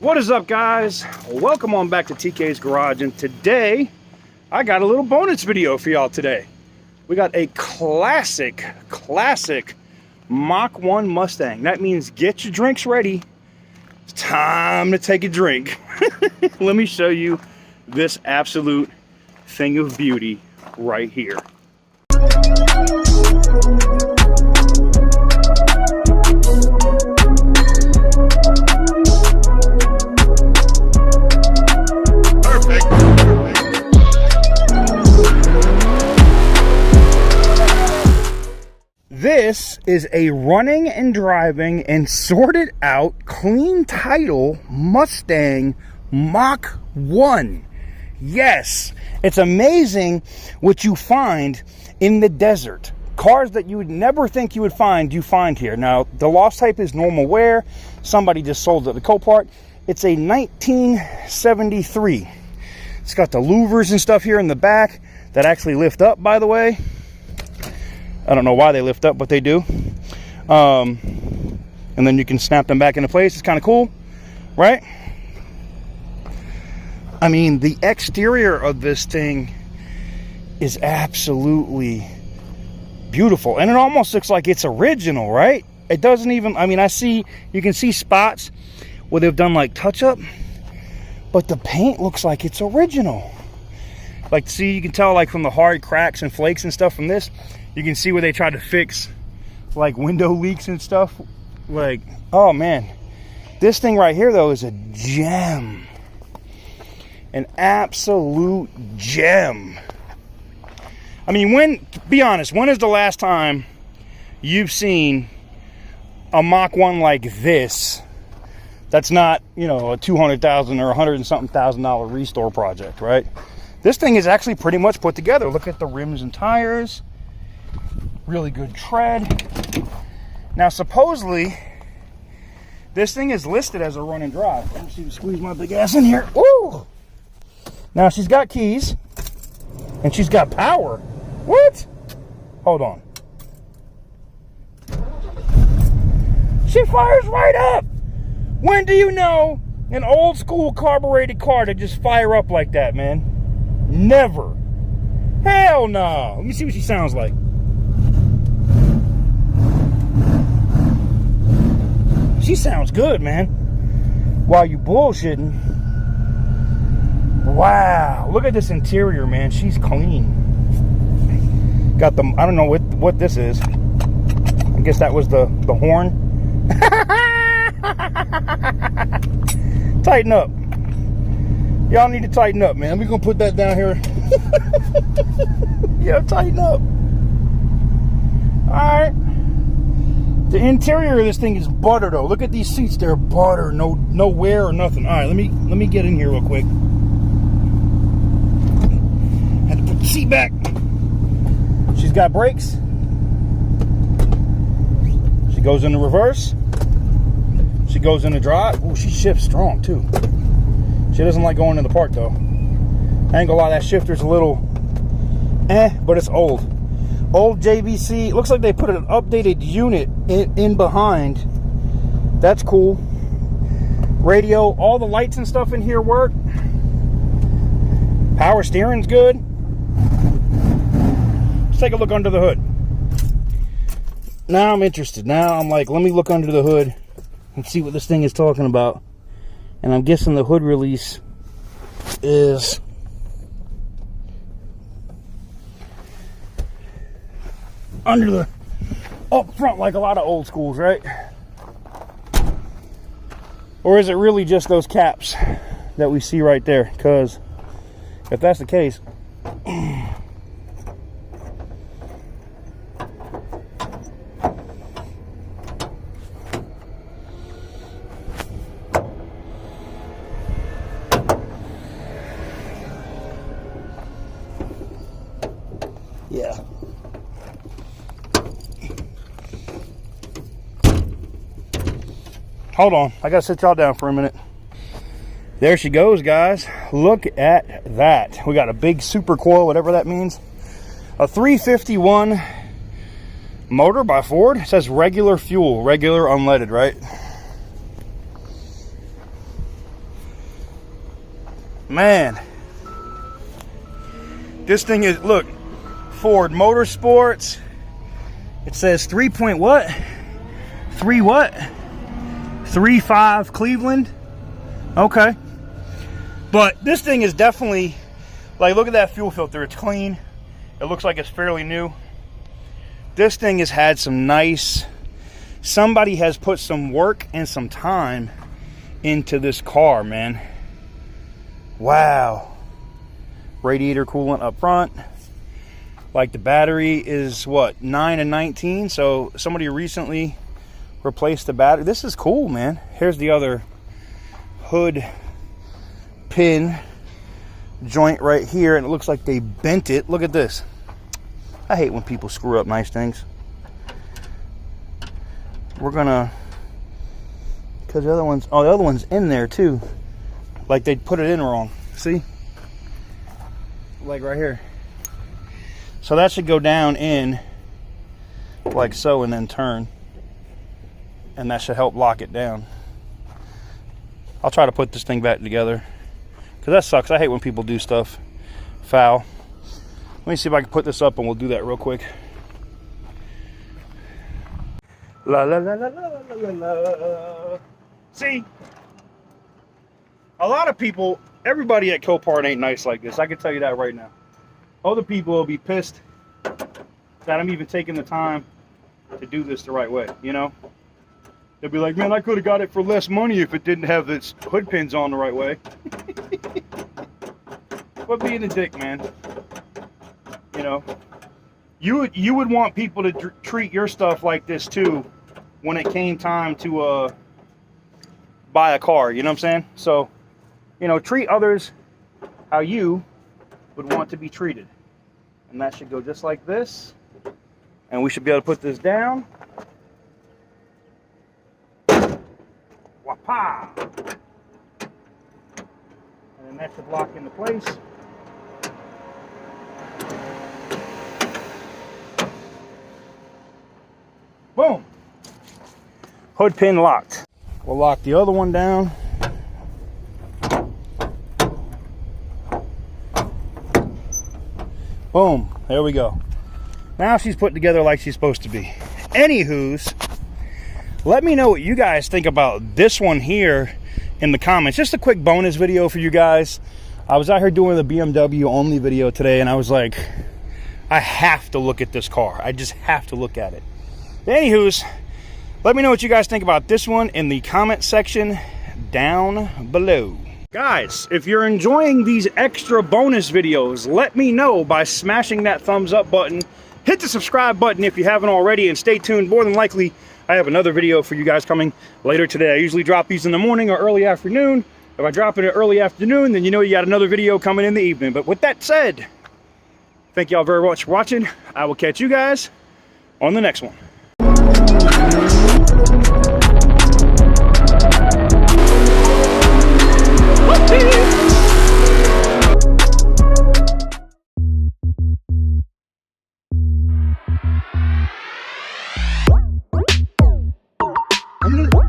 What is up, guys? Welcome on back to TK's Garage, and today I got a little bonus video for y'all today. We got a classic Mach 1 Mustang. That means get your drinks ready. It's time to take a drink. Let me show you this absolute thing of beauty right here. This is a running and driving and sorted out clean title Mustang Mach 1. Yes, it's amazing what you find in the desert. Cars that you would never think you would find, you find here. Now, the lost type is normal wear. Somebody just sold it at the Copart. It's a 1973. It's got the louvers and stuff here in the back that actually lift up, by the way. I don't know why they lift up, but they do. And then you can snap them back into place. It's kind of cool, right? I mean, the exterior of this thing is absolutely beautiful. And it almost looks like it's original, right? It doesn't even, I mean, you can see spots where they've done like touch-up, but the paint looks like it's original. Like, see, you can tell like from the hard cracks and flakes and stuff from this. You can see where they tried to fix like window leaks and stuff. Like, oh man. This thing right here though is a gem. An absolute gem. I mean, be honest, when is the last time you've seen a Mach 1 like this that's not, you know, a $200,000 or $100 and something thousand restore project, right? This thing is actually pretty much put together. Look at the rims and tires. Really good tread. Now, supposedly, this thing is listed as a run and drive. Let me see if I squeeze my big ass in here. Ooh! Now, she's got keys, and she's got power. What? Hold on. She fires right up! When do you know an old school carbureted car to just fire up like that, man? Never. Hell no. Let me see what she sounds like. She sounds good, man. While you bullshitting. Wow. Look at this interior, man. She's clean. Got the, I don't know what this is. I guess that was the horn. Tighten up. Y'all need to tighten up, man. We're going to put that down here. Yeah, tighten up. Alright. The interior of this thing is butter, though. Look at these seats. They're butter. No wear or nothing. Alright, let me get in here real quick. Had to put the seat back. She's got brakes. She goes into reverse. She goes into drive. Ooh, she shifts strong, too. She doesn't like going in the park, though. I ain't gonna lie, that shifter's a little but it's old. Old JVC. Looks like they put an updated unit in behind. That's cool. Radio, all the lights and stuff in here work. Power steering's good. Let's take a look under the hood. Now I'm interested. Now I'm like, let me look under the hood and see what this thing is talking about. And I'm guessing the hood release is under the up front, like a lot of old schools, right? Or is it really just those caps that we see right there? Because if that's the case, yeah. Hold on, I gotta sit y'all down for a minute. There she goes, guys. Look at that. We got a big super coil, whatever that means. A 351 motor by Ford. It says regular fuel, regular unleaded, right? Man, this thing is, look, Ford Motorsports. It says 3 point what? 3 what? 3.5 Cleveland. Okay. But this thing is definitely, like, look at that fuel filter. It's clean. It looks like it's fairly new. This thing has had some nice, somebody has put some work and some time into this car, man. Wow. Radiator coolant up front. Like, the battery is what, 9 and 19, so somebody recently replaced the battery. This is cool, man. Here's the other hood pin joint right here, and it looks like they bent it. Look at this. I hate when people screw up nice things. We're gonna, because the other one's, oh, the other one's in there too. Like they put it in wrong. See? Like right here. So that should go down in like so and then turn. And that should help lock it down. I'll try to put this thing back together, because that sucks. I hate when people do stuff foul. Let me see if I can put this up and we'll do that real quick. La la la la la la la. See, a lot of people, everybody at Copart ain't nice like this. I can tell you that right now. Other people will be pissed that I'm even taking the time to do this the right way, you know? They'll be like, man, I could have got it for less money if it didn't have its hood pins on the right way. But being a dick, man. You know, you would want people to treat your stuff like this too when it came time to buy a car, you know what I'm saying? So, you know, treat others how you would want to be treated. And that should go just like this. And we should be able to put this down. Wapa! And then that should lock into place. Boom! Hood pin locked. We'll lock the other one down. Boom, there we go. Now she's put together like she's supposed to be. Anywho's, let me know what you guys think about this one here in the comments. Just a quick bonus video for you guys. I was out here doing the BMW only video today, and I was like, I have to look at this car. I just have to look at it. Anywho's, let me know what you guys think about this one in the comment section down below. Guys, if you're enjoying these extra bonus videos, let me know by smashing that thumbs up button. Hit the subscribe button if you haven't already, and stay tuned. More than likely, I have another video for you guys coming later today. I usually drop these in the morning or early afternoon. If I drop it in early afternoon, then you know you got another video coming in the evening. But with that said, thank y'all very much for watching. I will catch you guys on the next one. I'm gonna